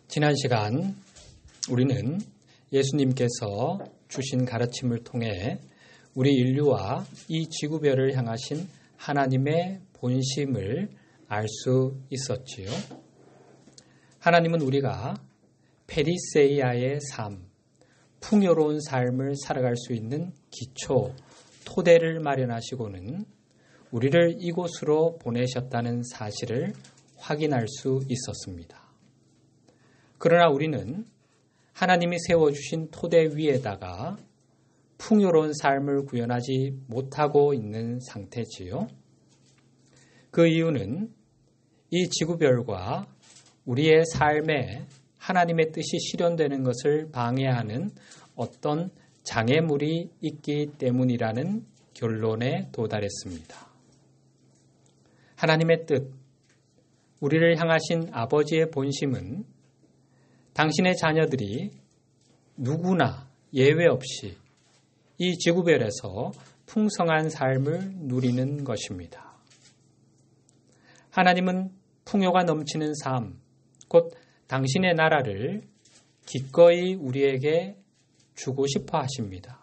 지난 시간 우리는 예수님께서 주신 가르침을 통해 우리 인류와 이 지구별을 향하신 하나님의 본심을 알 수 있었지요. 하나님은 우리가 페리세이아의 삶, 풍요로운 삶을 살아갈 수 있는 기초, 토대를 마련하시고는 우리를 이곳으로 보내셨다는 사실을 확인할 수 있었습니다. 그러나 우리는 하나님이 세워주신 토대 위에다가 풍요로운 삶을 구현하지 못하고 있는 상태지요. 그 이유는 이 지구별과 우리의 삶에 하나님의 뜻이 실현되는 것을 방해하는 어떤 장애물이 있기 때문이라는 결론에 도달했습니다. 하나님의 뜻, 우리를 향하신 아버지의 본심은 당신의 자녀들이 누구나 예외 없이 이 지구별에서 풍성한 삶을 누리는 것입니다. 하나님은 풍요가 넘치는 삶, 곧 당신의 나라를 기꺼이 우리에게 주고 싶어 하십니다.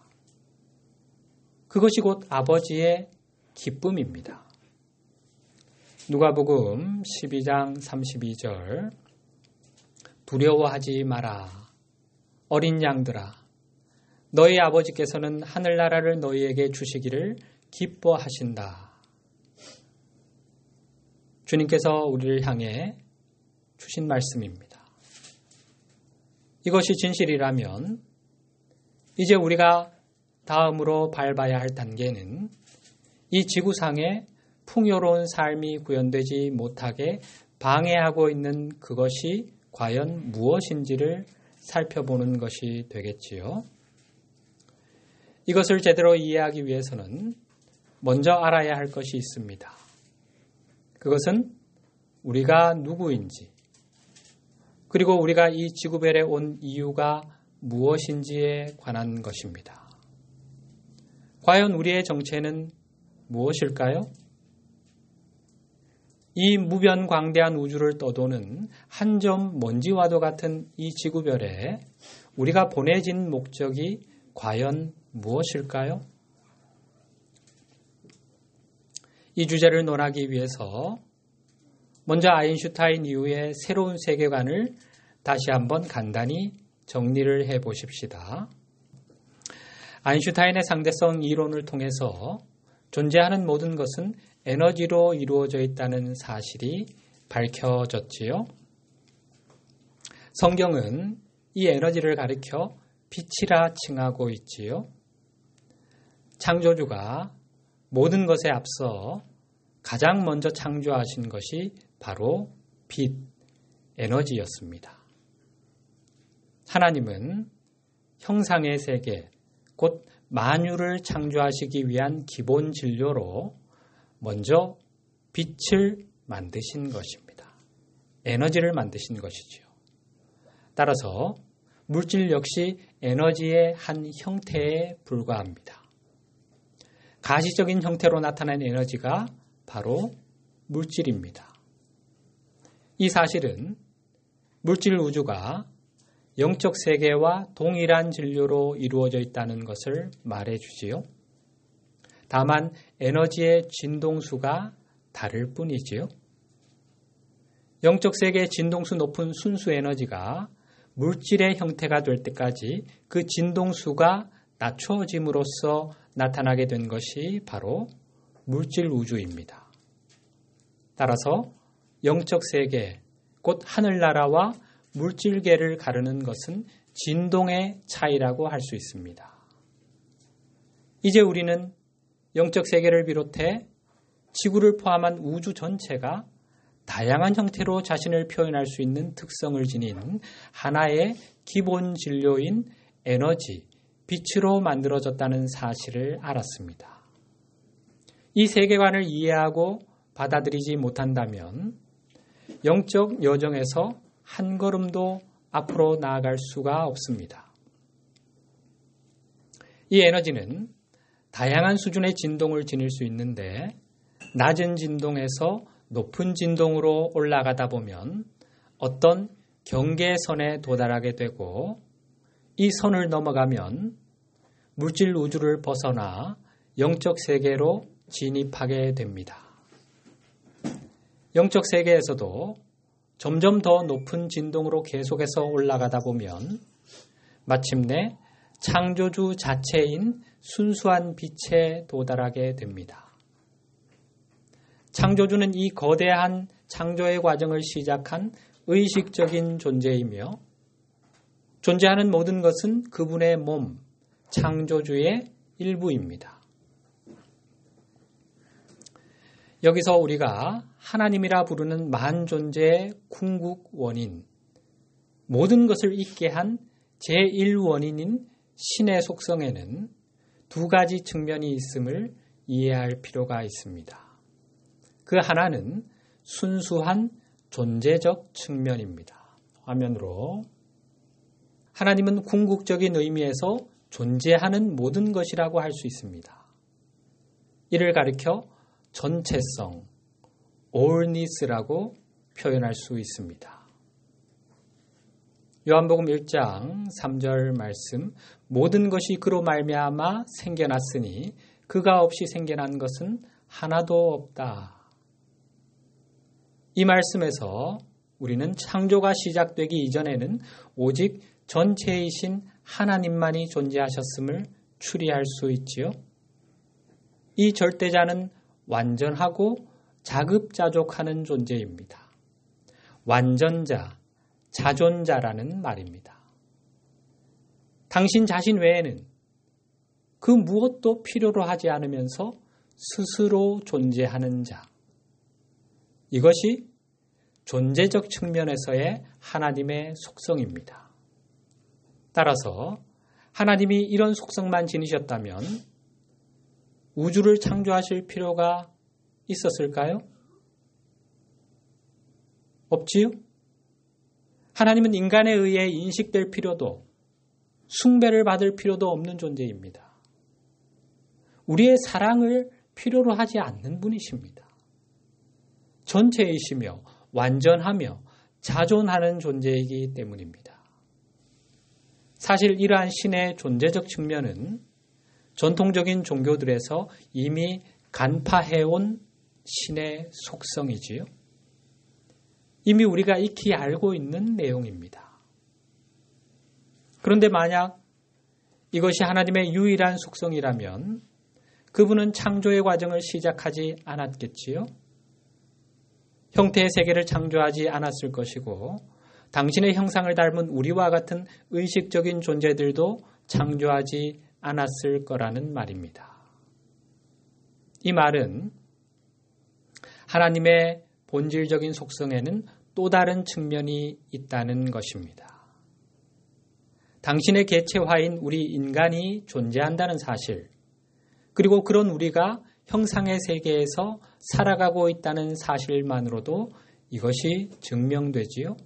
그것이 곧 아버지의 기쁨입니다. 누가복음 12장 32절 두려워하지 마라. 어린 양들아, 너희 아버지께서는 하늘나라를 너희에게 주시기를 기뻐하신다. 주님께서 우리를 향해 주신 말씀입니다. 이것이 진실이라면 이제 우리가 다음으로 밟아야 할 단계는 이 지구상에 풍요로운 삶이 구현되지 못하게 방해하고 있는 그것이 과연 무엇인지를 살펴보는 것이 되겠지요. 이것을 제대로 이해하기 위해서는 먼저 알아야 할 것이 있습니다. 그것은 우리가 누구인지, 그리고 우리가 이 지구별에 온 이유가 무엇인지에 관한 것입니다. 과연 우리의 정체는 무엇일까요? 이 무변광대한 우주를 떠도는 한 점 먼지와도 같은 이 지구별에 우리가 보내진 목적이 과연 무엇일까요? 이 주제를 논하기 위해서 먼저 아인슈타인 이후의 새로운 세계관을 다시 한번 간단히 정리를 해보십시다. 아인슈타인의 상대성 이론을 통해서 존재하는 모든 것은 에너지로 이루어져 있다는 사실이 밝혀졌지요. 성경은 이 에너지를 가리켜 빛이라 칭하고 있지요. 창조주가 모든 것에 앞서 가장 먼저 창조하신 것이 바로 빛, 에너지였습니다. 하나님은 형상의 세계, 곧 만유를 창조하시기 위한 기본 진료로 먼저 빛을 만드신 것입니다. 에너지를 만드신 것이지요. 따라서 물질 역시 에너지의 한 형태에 불과합니다. 가시적인 형태로 나타난 에너지가 바로 물질입니다. 이 사실은 물질 우주가 영적 세계와 동일한 진료로 이루어져 있다는 것을 말해주지요. 다만 에너지의 진동수가 다를 뿐이지요. 영적 세계의 진동수 높은 순수 에너지가 물질의 형태가 될 때까지 그 진동수가 낮춰짐으로써 나타나게 된 것이 바로 물질 우주입니다. 따라서 영적 세계, 곧 하늘나라와 물질계를 가르는 것은 진동의 차이라고 할 수 있습니다. 이제 우리는 영적 세계를 비롯해 지구를 포함한 우주 전체가 다양한 형태로 자신을 표현할 수 있는 특성을 지닌 하나의 기본 진료인 에너지, 빛으로 만들어졌다는 사실을 알았습니다. 이 세계관을 이해하고 받아들이지 못한다면 영적 여정에서 한 걸음도 앞으로 나아갈 수가 없습니다. 이 에너지는 다양한 수준의 진동을 지닐 수 있는데 낮은 진동에서 높은 진동으로 올라가다 보면 어떤 경계선에 도달하게 되고 이 선을 넘어가면 물질 우주를 벗어나 영적 세계로 진입하게 됩니다. 영적 세계에서도 점점 더 높은 진동으로 계속해서 올라가다 보면 마침내 창조주 자체인 순수한 빛에 도달하게 됩니다. 창조주는 이 거대한 창조의 과정을 시작한 의식적인 존재이며 존재하는 모든 것은 그분의 몸, 창조주의 일부입니다. 여기서 우리가 하나님이라 부르는 만존재의 궁극 원인, 모든 것을 있게 한 제1원인인 신의 속성에는 두 가지 측면이 있음을 이해할 필요가 있습니다. 그 하나는 순수한 존재적 측면입니다. 화면으로 하나님은 궁극적인 의미에서 존재하는 모든 것이라고 할 수 있습니다. 이를 가리켜 전체성, allness라고 표현할 수 있습니다. 요한복음 1장 3절 말씀, 모든 것이 그로 말미암아 생겨났으니 그가 없이 생겨난 것은 하나도 없다. 이 말씀에서 우리는 창조가 시작되기 이전에는 오직 전체이신 하나님만이 존재하셨음을 추리할 수 있지요. 이 절대자는 완전하고 자급자족하는 존재입니다. 완전자, 자존자라는 말입니다. 당신 자신 외에는 그 무엇도 필요로 하지 않으면서 스스로 존재하는 자. 이것이 존재적 측면에서의 하나님의 속성입니다. 따라서 하나님이 이런 속성만 지니셨다면 우주를 창조하실 필요가 있었을까요? 없지요? 하나님은 인간에 의해 인식될 필요도 숭배를 받을 필요도 없는 존재입니다. 우리의 사랑을 필요로 하지 않는 분이십니다. 전체이시며 완전하며 자존하는 존재이기 때문입니다. 사실 이러한 신의 존재적 측면은 전통적인 종교들에서 이미 간파해온 신의 속성이지요. 이미 우리가 익히 알고 있는 내용입니다. 그런데 만약 이것이 하나님의 유일한 속성이라면 그분은 창조의 과정을 시작하지 않았겠지요. 형태의 세계를 창조하지 않았을 것이고 당신의 형상을 닮은 우리와 같은 의식적인 존재들도 창조하지 않았을 거라는 말입니다. 이 말은 하나님의 본질적인 속성에는 또 다른 측면이 있다는 것입니다. 당신의 개체화인 우리 인간이 존재한다는 사실, 그리고 그런 우리가 형상의 세계에서 살아가고 있다는 사실만으로도 이것이 증명되지요.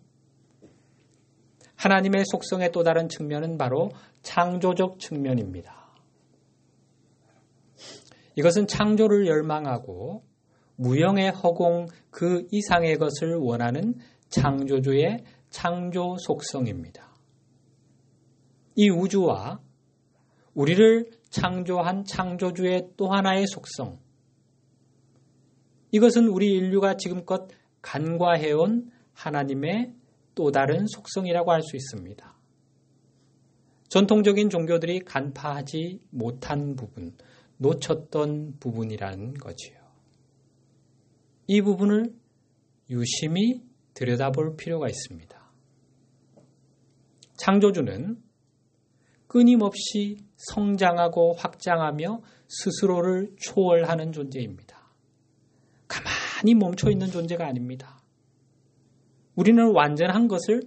하나님의 속성의 또 다른 측면은 바로 창조적 측면입니다. 이것은 창조를 열망하고 무형의 허공 그 이상의 것을 원하는 창조주의 창조 속성입니다. 이 우주와 우리를 창조한 창조주의 또 하나의 속성, 이것은 우리 인류가 지금껏 간과해온 하나님의 또 다른 속성이라고 할 수 있습니다. 전통적인 종교들이 간파하지 못한 부분, 놓쳤던 부분이라는 거지요. 이 부분을 유심히 들여다볼 필요가 있습니다. 창조주는 끊임없이 성장하고 확장하며 스스로를 초월하는 존재입니다. 가만히 멈춰있는 존재가 아닙니다. 우리는 완전한 것을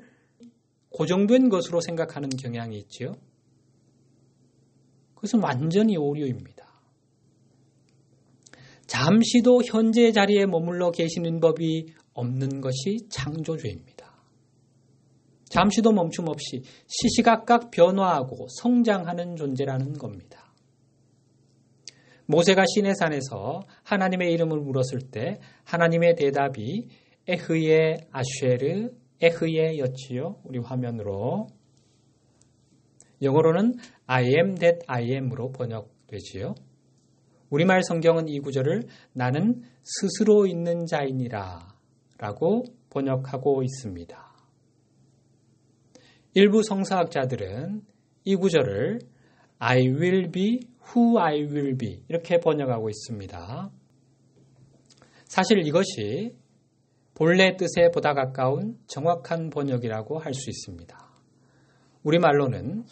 고정된 것으로 생각하는 경향이 있지요. 그것은 완전히 오류입니다. 잠시도 현재 자리에 머물러 계시는 법이 없는 것이 창조주입니다. 잠시도 멈춤 없이 시시각각 변화하고 성장하는 존재라는 겁니다. 모세가 시내산에서 하나님의 이름을 물었을 때 하나님의 대답이 에흐예 아쉐르 에흐예였지요. 우리 화면으로. 영어로는 I am that I am으로 번역되지요. 우리말 성경은 이 구절을 나는 스스로 있는 자이니라 라고 번역하고 있습니다. 일부 성서학자들은 이 구절을 I will be who I will be 이렇게 번역하고 있습니다. 사실 이것이 본래 뜻에 보다 가까운 정확한 번역이라고 할 수 있습니다. 우리말로는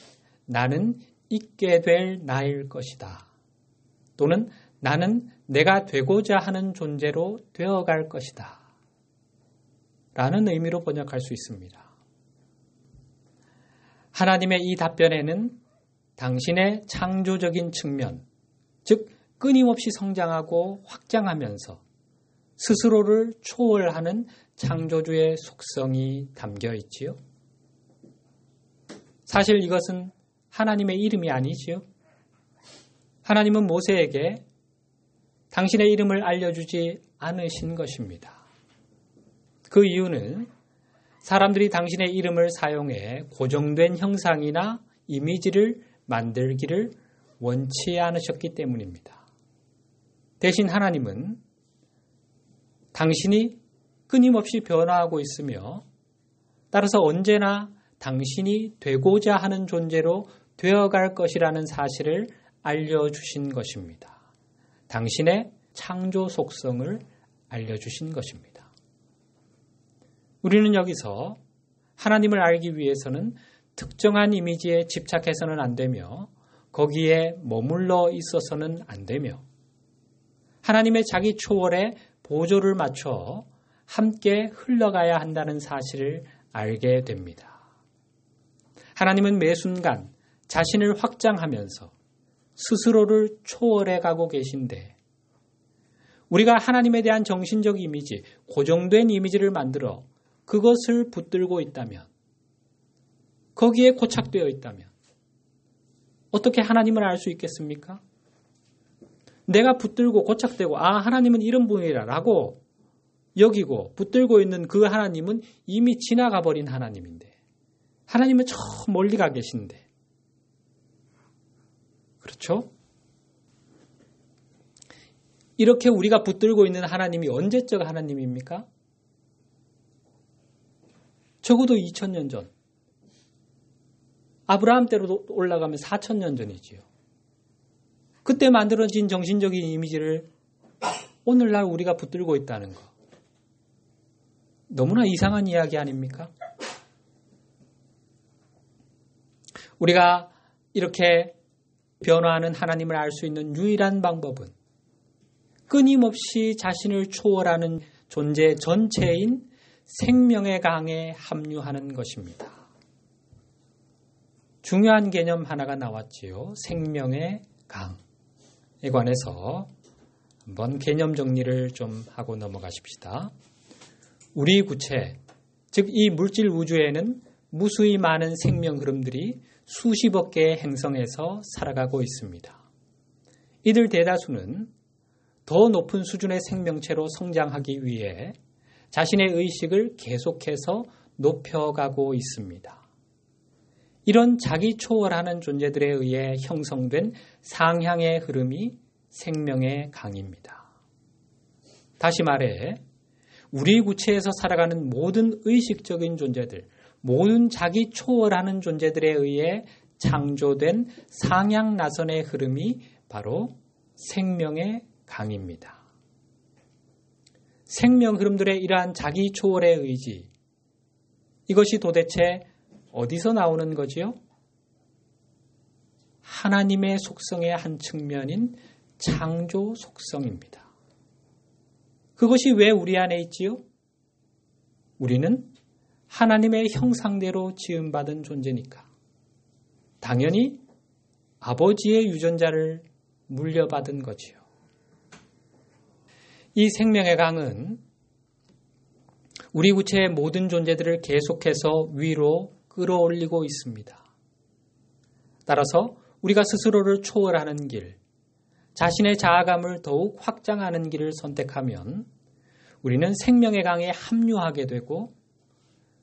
나는 있게 될 나일 것이다. 또는 나는 내가 되고자 하는 존재로 되어갈 것이다. 라는 의미로 번역할 수 있습니다. 하나님의 이 답변에는 당신의 창조적인 측면, 즉 끊임없이 성장하고 확장하면서 스스로를 초월하는 창조주의 속성이 담겨 있지요. 사실 이것은 하나님의 이름이 아니지요. 하나님은 모세에게 당신의 이름을 알려주지 않으신 것입니다. 그 이유는 사람들이 당신의 이름을 사용해 고정된 형상이나 이미지를 만들기를 원치 않으셨기 때문입니다. 대신 하나님은 당신이 끊임없이 변화하고 있으며 따라서 언제나 당신이 되고자 하는 존재로 되어갈 것이라는 사실을 알려주신 것입니다. 당신의 창조 속성을 알려주신 것입니다. 우리는 여기서 하나님을 알기 위해서는 특정한 이미지에 집착해서는 안 되며 거기에 머물러 있어서는 안 되며 하나님의 자기 초월에 보조를 맞춰 함께 흘러가야 한다는 사실을 알게 됩니다. 하나님은 매 순간 자신을 확장하면서 스스로를 초월해 가고 계신데 우리가 하나님에 대한 정신적 이미지, 고정된 이미지를 만들어 그것을 붙들고 있다면 거기에 고착되어 있다면 어떻게 하나님을 알 수 있겠습니까? 내가 붙들고 고착되고 하나님은 이런 분이라 라고 여기고 붙들고 있는 그 하나님은 이미 지나가 버린 하나님인데 하나님은 저 멀리 가 계신데 그렇죠? 이렇게 우리가 붙들고 있는 하나님이 언제적 하나님입니까? 적어도 2000년 전. 아브라함 때로 올라가면 4000년 전이지요. 그때 만들어진 정신적인 이미지를 오늘날 우리가 붙들고 있다는 거. 너무나 이상한 이야기 아닙니까? 우리가 이렇게 변화하는 하나님을 알 수 있는 유일한 방법은 끊임없이 자신을 초월하는 존재 전체인 생명의 강에 합류하는 것입니다. 중요한 개념 하나가 나왔지요. 생명의 강에 관해서 한번 개념 정리를 좀 하고 넘어가십시다. 우리 구체, 즉 이 물질 우주에는 무수히 많은 생명 흐름들이 수십억 개의 행성에서 살아가고 있습니다. 이들 대다수는 더 높은 수준의 생명체로 성장하기 위해 자신의 의식을 계속해서 높여가고 있습니다. 이런 자기 초월하는 존재들에 의해 형성된 상향의 흐름이 생명의 강입니다. 다시 말해 우리 구체에서 살아가는 모든 의식적인 존재들, 모든 자기 초월하는 존재들에 의해 창조된 상향 나선의 흐름이 바로 생명의 강입니다. 생명 흐름들의 이러한 자기 초월의 의지, 이것이 도대체 어디서 나오는 거지요? 하나님의 속성의 한 측면인 창조 속성입니다. 그것이 왜 우리 안에 있지요? 우리는 하나님의 형상대로 지음받은 존재니까 당연히 아버지의 유전자를 물려받은 거지요. 이 생명의 강은 우리 구체의 모든 존재들을 계속해서 위로 끌어올리고 있습니다. 따라서 우리가 스스로를 초월하는 길, 자신의 자아감을 더욱 확장하는 길을 선택하면 우리는 생명의 강에 합류하게 되고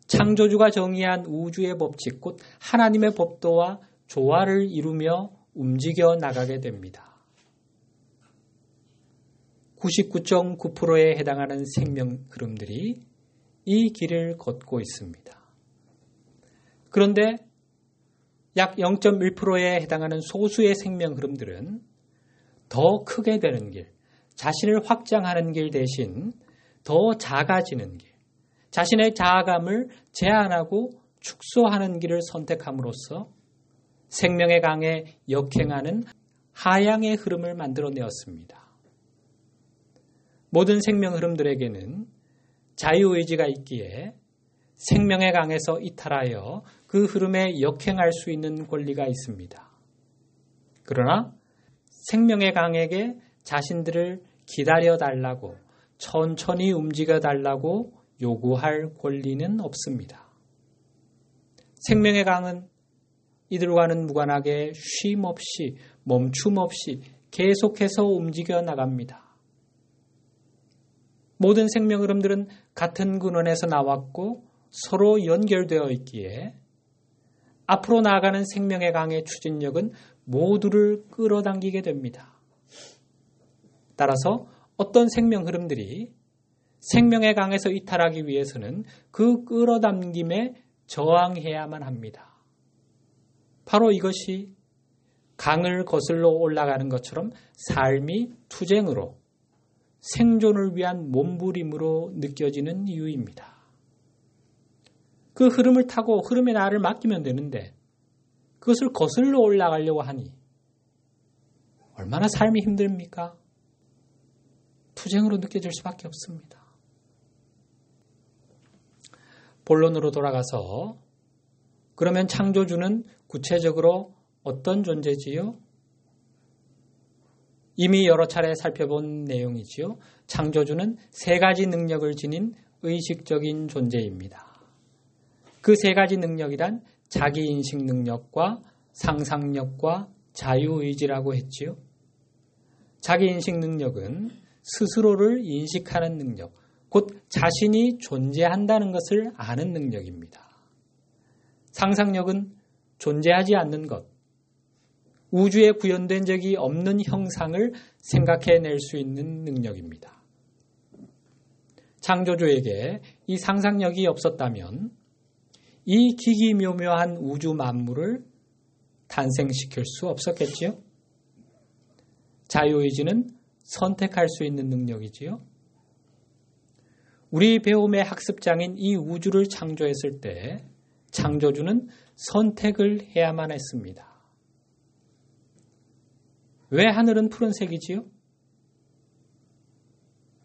창조주가 정의한 우주의 법칙, 곧 하나님의 법도와 조화를 이루며 움직여 나가게 됩니다. 99.9%에 해당하는 생명 흐름들이 이 길을 걷고 있습니다. 그런데 약 0.1%에 해당하는 소수의 생명 흐름들은 더 크게 되는 길, 자신을 확장하는 길 대신 더 작아지는 길, 자신의 자아감을 제한하고 축소하는 길을 선택함으로써 생명의 강에 역행하는 하향의 흐름을 만들어내었습니다. 모든 생명 흐름들에게는 자유의지가 있기에 생명의 강에서 이탈하여 그 흐름에 역행할 수 있는 권리가 있습니다. 그러나 생명의 강에게 자신들을 기다려달라고, 천천히 움직여달라고 요구할 권리는 없습니다. 생명의 강은 이들과는 무관하게 쉼 없이, 멈춤 없이 계속해서 움직여 나갑니다. 모든 생명 흐름들은 같은 근원에서 나왔고 서로 연결되어 있기에 앞으로 나아가는 생명의 강의 추진력은 모두를 끌어당기게 됩니다. 따라서 어떤 생명 흐름들이 생명의 강에서 이탈하기 위해서는 그 끌어당김에 저항해야만 합니다. 바로 이것이 강을 거슬러 올라가는 것처럼 삶이 투쟁으로, 생존을 위한 몸부림으로 느껴지는 이유입니다. 그 흐름을 타고 흐름에 나를 맡기면 되는데 그것을 거슬러 올라가려고 하니 얼마나 삶이 힘듭니까? 투쟁으로 느껴질 수밖에 없습니다. 본론으로 돌아가서 그러면 창조주는 구체적으로 어떤 존재지요? 이미 여러 차례 살펴본 내용이지요. 창조주는 세 가지 능력을 지닌 의식적인 존재입니다. 그 세 가지 능력이란 자기인식 능력과 상상력과 자유의지라고 했지요. 자기인식 능력은 스스로를 인식하는 능력, 곧 자신이 존재한다는 것을 아는 능력입니다. 상상력은 존재하지 않는 것, 우주에 구현된 적이 없는 형상을 생각해낼 수 있는 능력입니다. 창조주에게 이 상상력이 없었다면 이 기기묘묘한 우주 만물을 탄생시킬 수 없었겠지요? 자유의지는 선택할 수 있는 능력이지요? 우리 배움의 학습장인 이 우주를 창조했을 때 창조주는 선택을 해야만 했습니다. 왜 하늘은 푸른색이지요?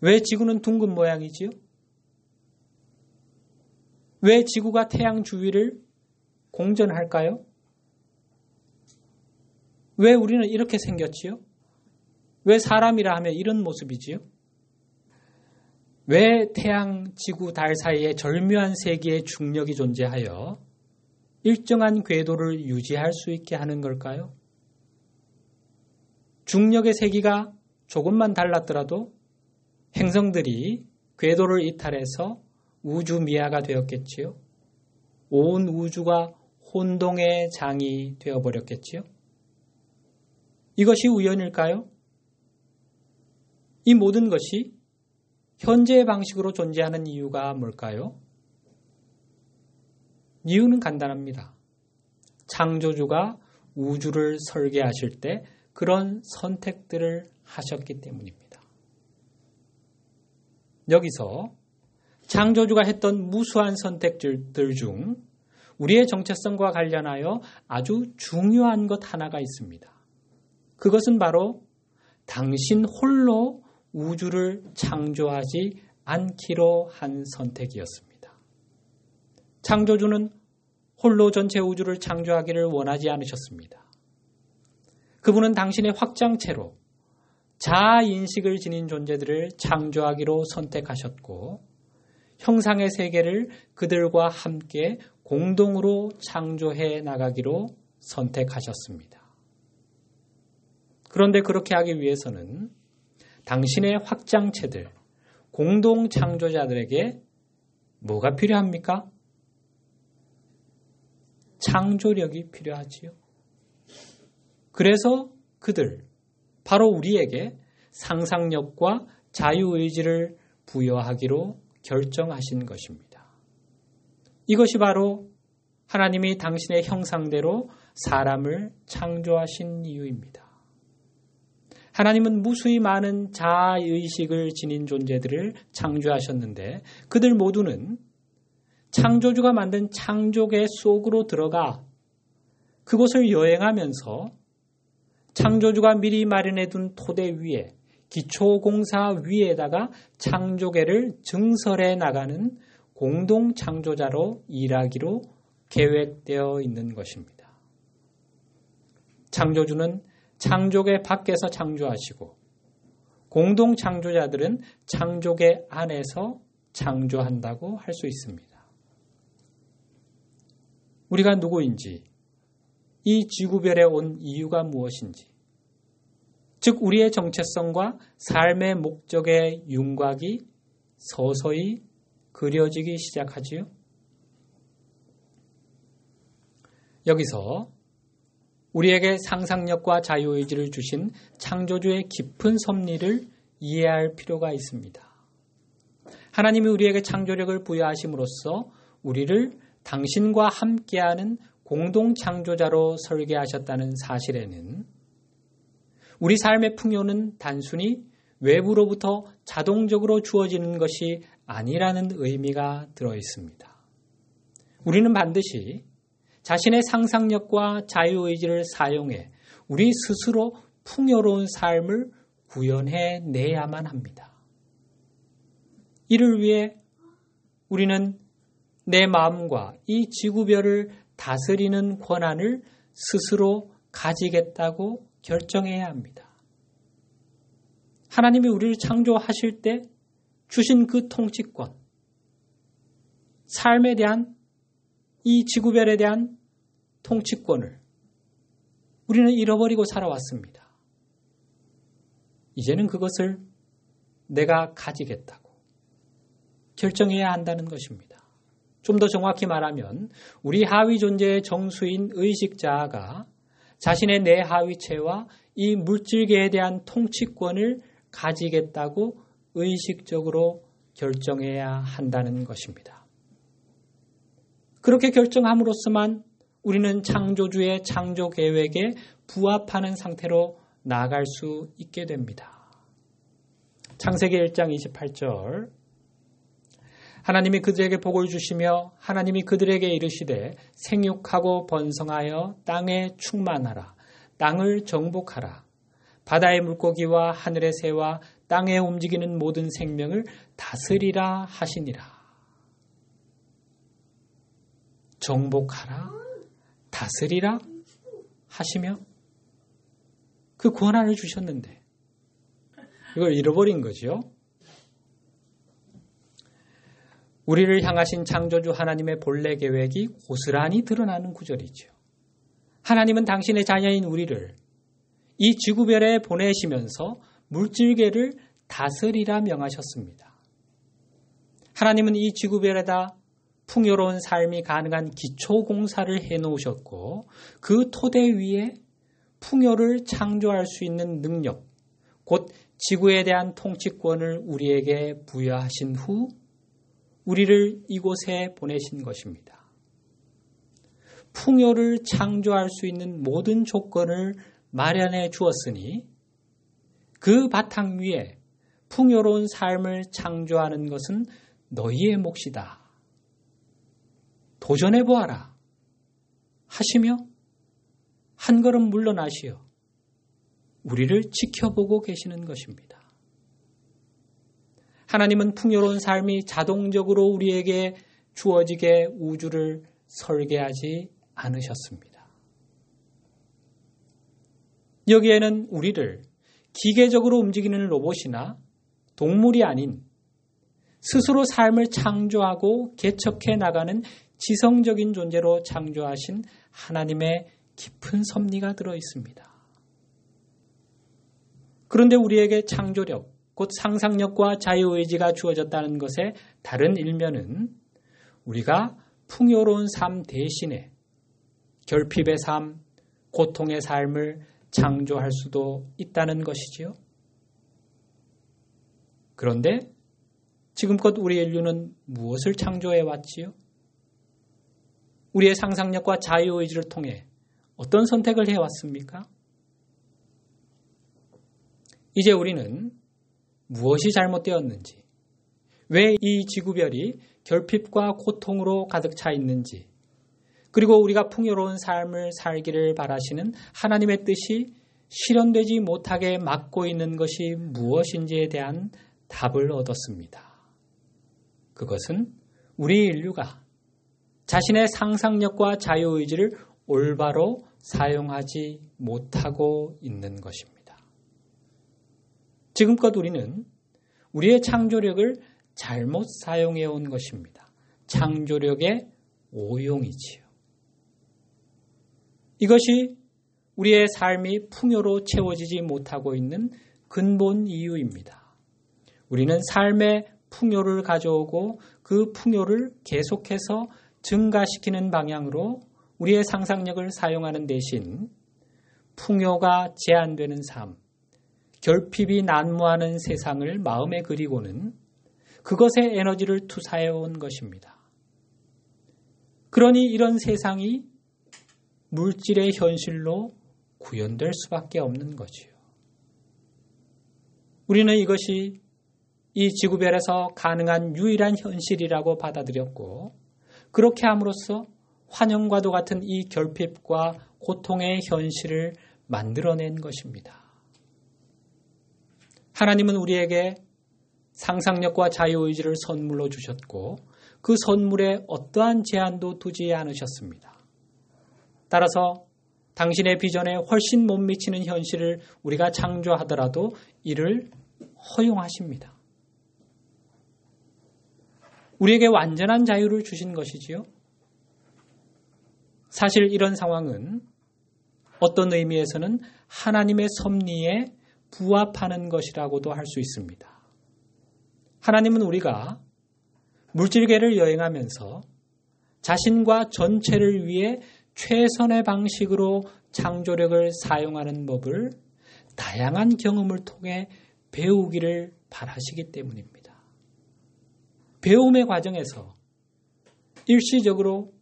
왜 지구는 둥근 모양이지요? 왜 지구가 태양 주위를 공전할까요? 왜 우리는 이렇게 생겼지요? 왜 사람이라 하면 이런 모습이지요? 왜 태양, 지구, 달 사이에 절묘한 세기의 중력이 존재하여 일정한 궤도를 유지할 수 있게 하는 걸까요? 중력의 세기가 조금만 달랐더라도 행성들이 궤도를 이탈해서 우주 미아가 되었겠지요. 온 우주가 혼동의 장이 되어버렸겠지요. 이것이 우연일까요? 이 모든 것이 현재의 방식으로 존재하는 이유가 뭘까요? 이유는 간단합니다. 창조주가 우주를 설계하실 때 그런 선택들을 하셨기 때문입니다. 여기서 창조주가 했던 무수한 선택들 중 우리의 정체성과 관련하여 아주 중요한 것 하나가 있습니다. 그것은 바로 당신 홀로 우주를 창조하지 않기로 한 선택이었습니다. 창조주는 홀로 전체 우주를 창조하기를 원하지 않으셨습니다. 그분은 당신의 확장체로 자아인식을 지닌 존재들을 창조하기로 선택하셨고 형상의 세계를 그들과 함께 공동으로 창조해 나가기로 선택하셨습니다. 그런데 그렇게 하기 위해서는 당신의 확장체들, 공동 창조자들에게 뭐가 필요합니까? 창조력이 필요하지요. 그래서 그들, 바로 우리에게 상상력과 자유의지를 부여하기로 결정하신 것입니다. 이것이 바로 하나님이 당신의 형상대로 사람을 창조하신 이유입니다. 하나님은 무수히 많은 자아의식을 지닌 존재들을 창조하셨는데 그들 모두는 창조주가 만든 창조계 속으로 들어가 그곳을 여행하면서 창조주가 미리 마련해둔 토대 위에 기초공사 위에다가 창조계를 증설해 나가는 공동 창조자로 일하기로 계획되어 있는 것입니다. 창조주는 창조계 밖에서 창조하시고 공동 창조자들은 창조계 안에서 창조한다고 할 수 있습니다. 우리가 누구인지, 이 지구별에 온 이유가 무엇인지, 즉 우리의 정체성과 삶의 목적의 윤곽이 서서히 그려지기 시작하지요. 여기서 우리에게 상상력과 자유의지를 주신 창조주의 깊은 섭리를 이해할 필요가 있습니다. 하나님이 우리에게 창조력을 부여하심으로써 우리를 당신과 함께하는 공동 창조자로 설계하셨다는 사실에는 우리 삶의 풍요는 단순히 외부로부터 자동적으로 주어지는 것이 아니라는 의미가 들어 있습니다. 우리는 반드시 자신의 상상력과 자유의지를 사용해 우리 스스로 풍요로운 삶을 구현해내야만 합니다. 이를 위해 우리는 내 마음과 이 지구별을 다스리는 권한을 스스로 가지겠다고 결정해야 합니다. 하나님이 우리를 창조하실 때 주신 그 통치권, 삶에 대한 이 지구별에 대한 통치권을 우리는 잃어버리고 살아왔습니다. 이제는 그것을 내가 가지겠다고 결정해야 한다는 것입니다. 좀 더 정확히 말하면 우리 하위 존재의 정수인 의식자가 자신의 내하위체와 이 물질계에 대한 통치권을 가지겠다고 의식적으로 결정해야 한다는 것입니다. 그렇게 결정함으로써만 우리는 창조주의 창조 계획에 부합하는 상태로 나아갈 수 있게 됩니다. 창세기 1장 28절 하나님이 그들에게 복을 주시며 하나님이 그들에게 이르시되 생육하고 번성하여 땅에 충만하라. 땅을 정복하라. 바다의 물고기와 하늘의 새와 땅에 움직이는 모든 생명을 다스리라 하시니라. 정복하라, 다스리라 하시며 그 권한을 주셨는데 이걸 잃어버린 거죠. 우리를 향하신 창조주 하나님의 본래 계획이 고스란히 드러나는 구절이죠. 하나님은 당신의 자녀인 우리를 이 지구별에 보내시면서 물질계를 다스리라 명하셨습니다. 하나님은 이 지구별에다 풍요로운 삶이 가능한 기초공사를 해놓으셨고 그 토대 위에 풍요를 창조할 수 있는 능력, 곧 지구에 대한 통치권을 우리에게 부여하신 후 우리를 이곳에 보내신 것입니다. 풍요를 창조할 수 있는 모든 조건을 마련해 주었으니 그 바탕 위에 풍요로운 삶을 창조하는 것은 너희의 몫이다. 도전해보아라 하시며 한 걸음 물러나시어 우리를 지켜보고 계시는 것입니다. 하나님은 풍요로운 삶이 자동적으로 우리에게 주어지게 우주를 설계하지 않으셨습니다. 여기에는 우리를 기계적으로 움직이는 로봇이나 동물이 아닌 스스로 삶을 창조하고 개척해 나가는 지성적인 존재로 창조하신 하나님의 깊은 섭리가 들어 있습니다. 그런데 우리에게 창조력, 곧 상상력과 자유의지가 주어졌다는 것의 다른 일면은 우리가 풍요로운 삶 대신에 결핍의 삶, 고통의 삶을 창조할 수도 있다는 것이지요. 그런데 지금껏 우리 인류는 무엇을 창조해 왔지요? 우리의 상상력과 자유의지를 통해 어떤 선택을 해왔습니까? 이제 우리는 무엇이 잘못되었는지, 왜 이 지구별이 결핍과 고통으로 가득 차 있는지, 그리고 우리가 풍요로운 삶을 살기를 바라시는 하나님의 뜻이 실현되지 못하게 막고 있는 것이 무엇인지에 대한 답을 얻었습니다. 그것은 우리 인류가 자신의 상상력과 자유의지를 올바로 사용하지 못하고 있는 것입니다. 지금껏 우리는 우리의 창조력을 잘못 사용해 온 것입니다. 창조력의 오용이지요. 이것이 우리의 삶이 풍요로 채워지지 못하고 있는 근본 이유입니다. 우리는 삶의 풍요를 가져오고 그 풍요를 계속해서 증가시키는 방향으로 우리의 상상력을 사용하는 대신 풍요가 제한되는 삶, 결핍이 난무하는 세상을 마음에 그리고는 그것에 에너지를 투사해 온 것입니다. 그러니 이런 세상이 물질의 현실로 구현될 수밖에 없는 거지요. 우리는 이것이 이 지구별에서 가능한 유일한 현실이라고 받아들였고, 그렇게 함으로써 환영과도 같은 이 결핍과 고통의 현실을 만들어낸 것입니다. 하나님은 우리에게 상상력과 자유의지를 선물로 주셨고 그 선물에 어떠한 제한도 두지 않으셨습니다. 따라서 당신의 비전에 훨씬 못 미치는 현실을 우리가 창조하더라도 이를 허용하십니다. 우리에게 완전한 자유를 주신 것이지요. 사실 이런 상황은 어떤 의미에서는 하나님의 섭리에 부합하는 것이라고도 할 수 있습니다. 하나님은 우리가 물질계를 여행하면서 자신과 전체를 위해 최선의 방식으로 창조력을 사용하는 법을 다양한 경험을 통해 배우기를 바라시기 때문입니다. 배움의 과정에서 일시적으로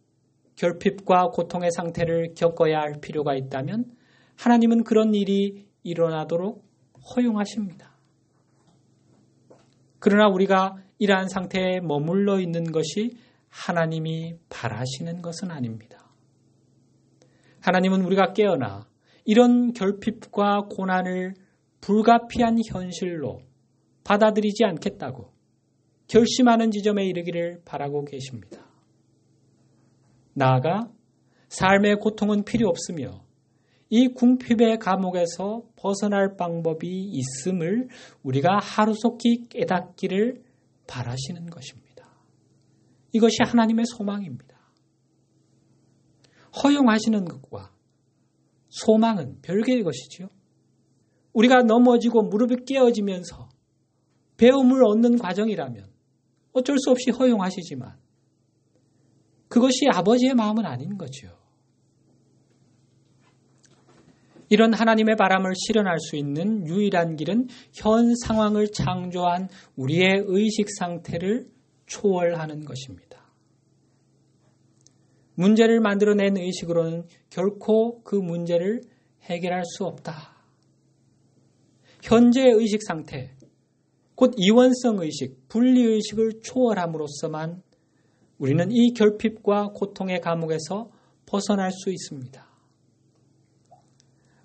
결핍과 고통의 상태를 겪어야 할 필요가 있다면 하나님은 그런 일이 일어나도록 허용하십니다. 그러나 우리가 이러한 상태에 머물러 있는 것이 하나님이 바라시는 것은 아닙니다. 하나님은 우리가 깨어나 이런 결핍과 고난을 불가피한 현실로 받아들이지 않겠다고 결심하는 지점에 이르기를 바라고 계십니다. 나아가 삶의 고통은 필요 없으며 이 궁핍의 감옥에서 벗어날 방법이 있음을 우리가 하루속히 깨닫기를 바라시는 것입니다. 이것이 하나님의 소망입니다. 허용하시는 것과 소망은 별개의 것이지요. 우리가 넘어지고 무릎이 깨어지면서 배움을 얻는 과정이라면 어쩔 수 없이 허용하시지만 그것이 아버지의 마음은 아닌 거죠. 이런 하나님의 바람을 실현할 수 있는 유일한 길은 현 상황을 창조한 우리의 의식 상태를 초월하는 것입니다. 문제를 만들어낸 의식으로는 결코 그 문제를 해결할 수 없다. 현재의 의식 상태, 곧 이원성 의식, 분리의식을 초월함으로써만 우리는 이 결핍과 고통의 감옥에서 벗어날 수 있습니다.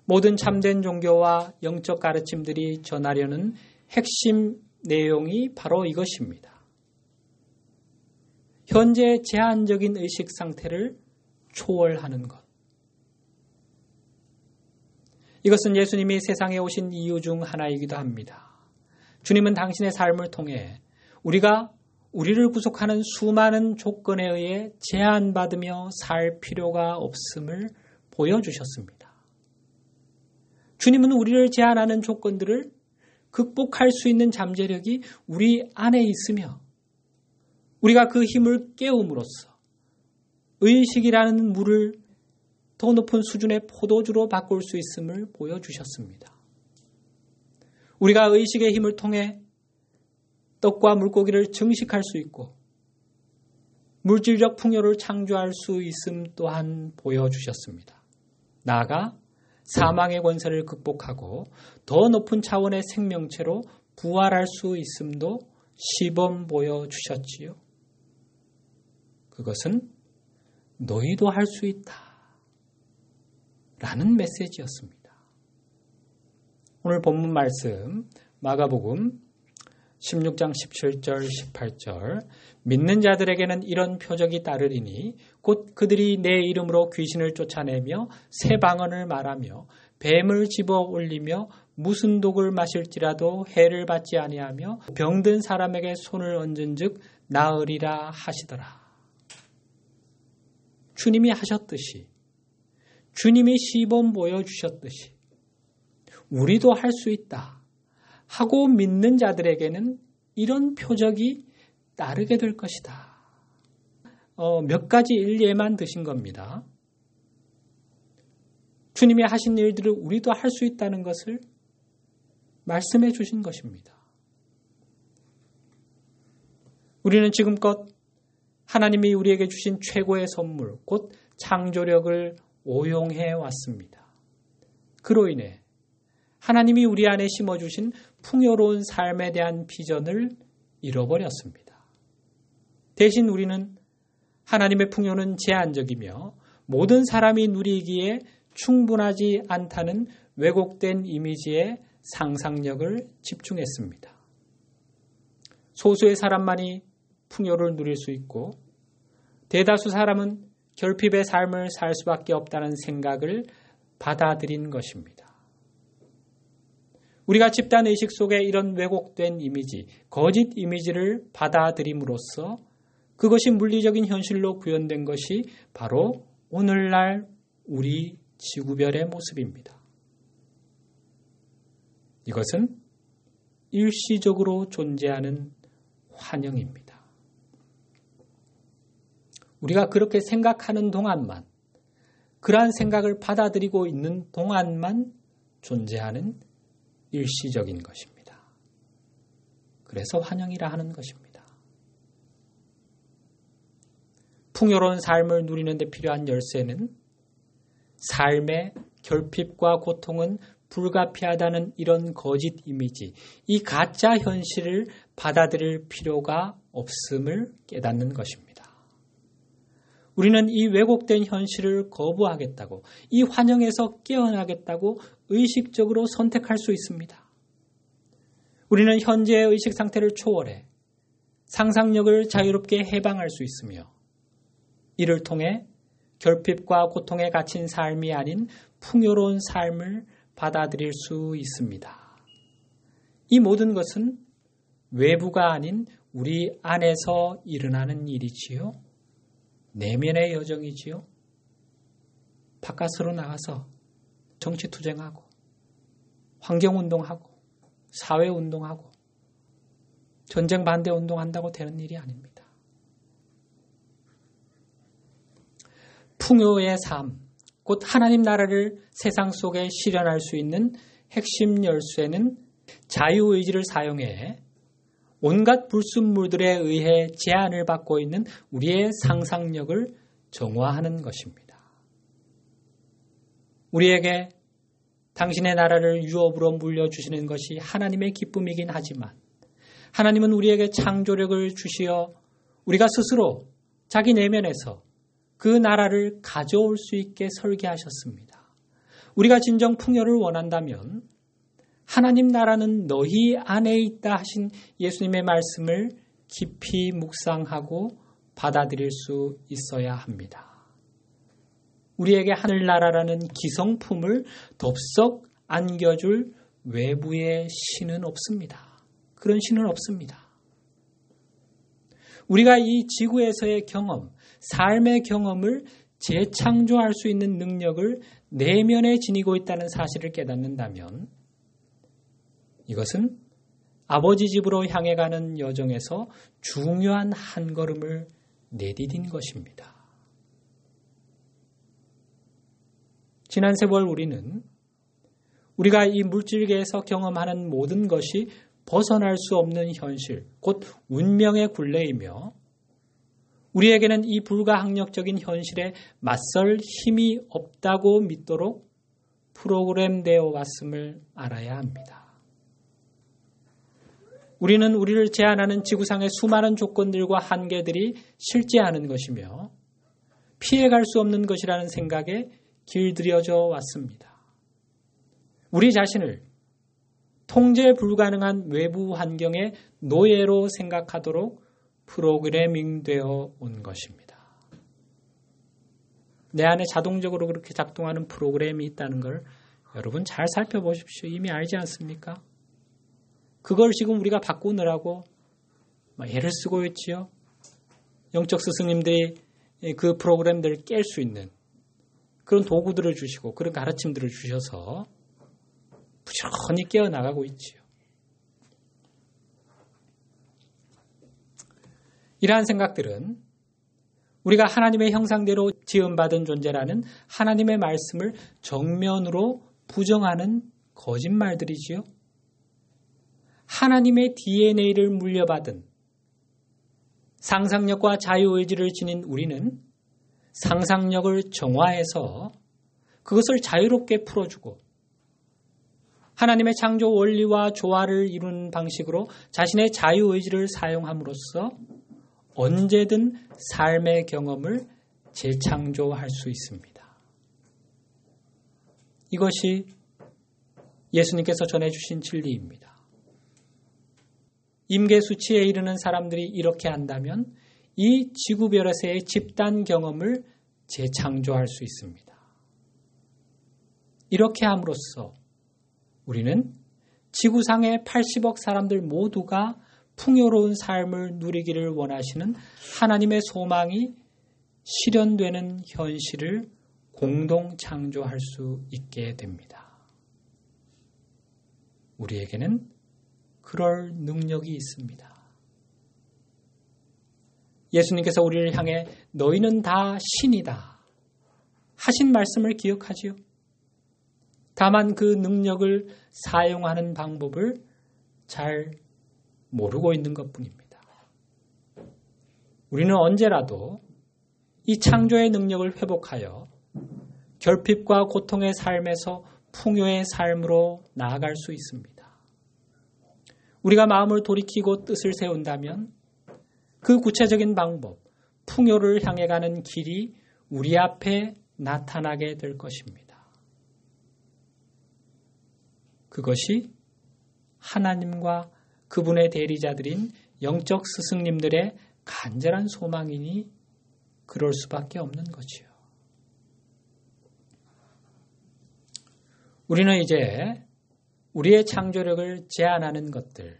모든 참된 종교와 영적 가르침들이 전하려는 핵심 내용이 바로 이것입니다. 현재 제한적인 의식 상태를 초월하는 것. 이것은 예수님이 세상에 오신 이유 중 하나이기도 합니다. 주님은 당신의 삶을 통해 우리가 우리를 구속하는 수많은 조건에 의해 제한받으며 살 필요가 없음을 보여주셨습니다. 주님은 우리를 제한하는 조건들을 극복할 수 있는 잠재력이 우리 안에 있으며 우리가 그 힘을 깨움으로써 의식이라는 물을 더 높은 수준의 포도주로 바꿀 수 있음을 보여주셨습니다. 우리가 의식의 힘을 통해 떡과 물고기를 증식할 수 있고 물질적 풍요를 창조할 수 있음 또한 보여주셨습니다. 나아가 사망의 권세를 극복하고 더 높은 차원의 생명체로 부활할 수 있음도 시범 보여주셨지요. 그것은 너희도 할 수 있다 라는 메시지였습니다. 오늘 본문 말씀 마가복음 16장 17절 18절 믿는 자들에게는 이런 표적이 따르리니 곧 그들이 내 이름으로 귀신을 쫓아내며 새 방언을 말하며 뱀을 집어 올리며 무슨 독을 마실지라도 해를 받지 아니하며 병든 사람에게 손을 얹은즉 나으리라 하시더라. 주님이 하셨듯이 주님이 시범 보여주셨듯이 우리도 할 수 있다 하고 믿는 자들에게는 이런 표적이 따르게 될 것이다. 몇 가지 일례만 드신 겁니다. 주님이 하신 일들을 우리도 할 수 있다는 것을 말씀해 주신 것입니다. 우리는 지금껏 하나님이 우리에게 주신 최고의 선물, 곧 창조력을 오용해 왔습니다. 그로 인해 하나님이 우리 안에 심어주신 풍요로운 삶에 대한 비전을 잃어버렸습니다. 대신 우리는 하나님의 풍요는 제한적이며 모든 사람이 누리기에 충분하지 않다는 왜곡된 이미지에 상상력을 집중했습니다. 소수의 사람만이 풍요를 누릴 수 있고 대다수 사람은 결핍의 삶을 살 수밖에 없다는 생각을 받아들인 것입니다. 우리가 집단의식 속에 이런 왜곡된 이미지, 거짓 이미지를 받아들임으로써 그것이 물리적인 현실로 구현된 것이 바로 오늘날 우리 지구별의 모습입니다. 이것은 일시적으로 존재하는 환영입니다. 우리가 그렇게 생각하는 동안만, 그러한 생각을 받아들이고 있는 동안만 존재하는 일시적인 것입니다. 그래서 환영이라 하는 것입니다. 풍요로운 삶을 누리는 데 필요한 열쇠는 삶의 결핍과 고통은 불가피하다는 이런 거짓 이미지, 이 가짜 현실을 받아들일 필요가 없음을 깨닫는 것입니다. 우리는 이 왜곡된 현실을 거부하겠다고, 이 환영에서 깨어나겠다고 의식적으로 선택할 수 있습니다. 우리는 현재의 의식 상태를 초월해 상상력을 자유롭게 해방할 수 있으며 이를 통해 결핍과 고통에 갇힌 삶이 아닌 풍요로운 삶을 받아들일 수 있습니다. 이 모든 것은 외부가 아닌 우리 안에서 일어나는 일이지요. 내면의 여정이지요. 바깥으로 나가서 정치투쟁하고 환경운동하고 사회운동하고 전쟁 반대 운동한다고 되는 일이 아닙니다. 풍요의 삶, 곧 하나님 나라를 세상 속에 실현할 수 있는 핵심 열쇠는 자유의지를 사용해 온갖 불순물들에 의해 제한을 받고 있는 우리의 상상력을 정화하는 것입니다. 우리에게 당신의 나라를 유업으로 물려주시는 것이 하나님의 기쁨이긴 하지만 하나님은 우리에게 창조력을 주시어 우리가 스스로 자기 내면에서 그 나라를 가져올 수 있게 설계하셨습니다. 우리가 진정 풍요를 원한다면 하나님 나라는 너희 안에 있다 하신 예수님의 말씀을 깊이 묵상하고 받아들일 수 있어야 합니다. 우리에게 하늘나라라는 기성품을 덥석 안겨줄 외부의 신은 없습니다. 그런 신은 없습니다. 우리가 이 지구에서의 경험, 삶의 경험을 재창조할 수 있는 능력을 내면에 지니고 있다는 사실을 깨닫는다면 이것은 아버지 집으로 향해 가는 여정에서 중요한 한 걸음을 내디딘 것입니다. 지난 세월 우리는 우리가 이 물질계에서 경험하는 모든 것이 벗어날 수 없는 현실, 곧 운명의 굴레이며 우리에게는 이 불가항력적인 현실에 맞설 힘이 없다고 믿도록 프로그램되어 왔음을 알아야 합니다. 우리는 우리를 제한하는 지구상의 수많은 조건들과 한계들이 실제하는 것이며 피해갈 수 없는 것이라는 생각에 길들여져 왔습니다. 우리 자신을 통제 불가능한 외부 환경의 노예로 생각하도록 프로그래밍되어 온 것입니다. 내 안에 자동적으로 그렇게 작동하는 프로그램이 있다는 걸 여러분 잘 살펴보십시오. 이미 알지 않습니까? 그걸 지금 우리가 바꾸느라고 애를 쓰고 있지요. 영적 스승님들이 그 프로그램들을 깰 수 있는 그런 도구들을 주시고 그런 가르침들을 주셔서 부지런히 깨어나가고 있지요. 이러한 생각들은 우리가 하나님의 형상대로 지음받은 존재라는 하나님의 말씀을 정면으로 부정하는 거짓말들이지요. 하나님의 DNA를 물려받은 상상력과 자유의지를 지닌 우리는 상상력을 정화해서 그것을 자유롭게 풀어주고 하나님의 창조 원리와 조화를 이루는 방식으로 자신의 자유의지를 사용함으로써 언제든 삶의 경험을 재창조할 수 있습니다. 이것이 예수님께서 전해주신 진리입니다. 임계수치에 이르는 사람들이 이렇게 한다면 이 지구별에서의 집단 경험을 재창조할 수 있습니다. 이렇게 함으로써 우리는 지구상의 80억 사람들 모두가 풍요로운 삶을 누리기를 원하시는 하나님의 소망이 실현되는 현실을 공동 창조할 수 있게 됩니다. 우리에게는 그럴 능력이 있습니다. 예수님께서 우리를 향해 너희는 다 신이다 하신 말씀을 기억하지요. 다만 그 능력을 사용하는 방법을 잘 모르고 있는 것뿐입니다. 우리는 언제라도 이 창조의 능력을 회복하여 결핍과 고통의 삶에서 풍요의 삶으로 나아갈 수 있습니다. 우리가 마음을 돌이키고 뜻을 세운다면 그 구체적인 방법, 풍요를 향해 가는 길이 우리 앞에 나타나게 될 것입니다. 그것이 하나님과 그분의 대리자들인 영적 스승님들의 간절한 소망이니 그럴 수밖에 없는 거지요. 우리는 이제 우리의 창조력을 제한하는 것들,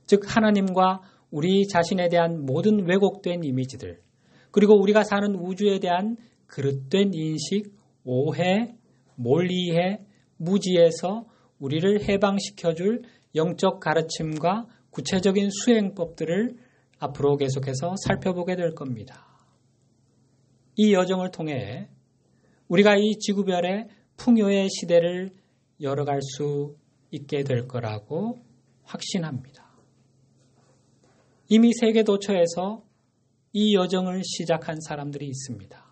즉 하나님과 우리 자신에 대한 모든 왜곡된 이미지들, 그리고 우리가 사는 우주에 대한 그릇된 인식, 오해, 몰이해, 무지에서 우리를 해방시켜줄 영적 가르침과 구체적인 수행법들을 앞으로 계속해서 살펴보게 될 겁니다. 이 여정을 통해 우리가 이 지구별의 풍요의 시대를 열어갈 수 있게 될 거라고 확신합니다. 이미 세계 도처에서 이 여정을 시작한 사람들이 있습니다.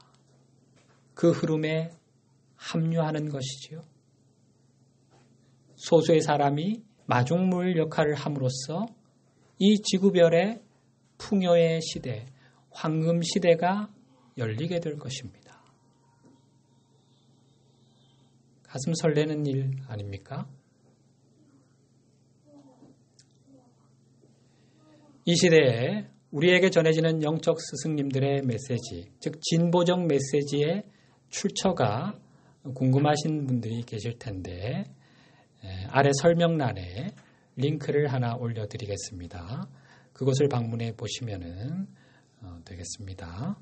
그 흐름에 합류하는 것이지요. 소수의 사람이 마중물 역할을 함으로써 이 지구별의 풍요의 시대, 황금 시대가 열리게 될 것입니다. 가슴 설레는 일 아닙니까? 이 시대에 우리에게 전해지는 영적 스승님들의 메시지, 즉 진보적 메시지의 출처가 궁금하신 분들이 계실 텐데 아래 설명란에 링크를 하나 올려드리겠습니다. 그것을 방문해 보시면 되겠습니다.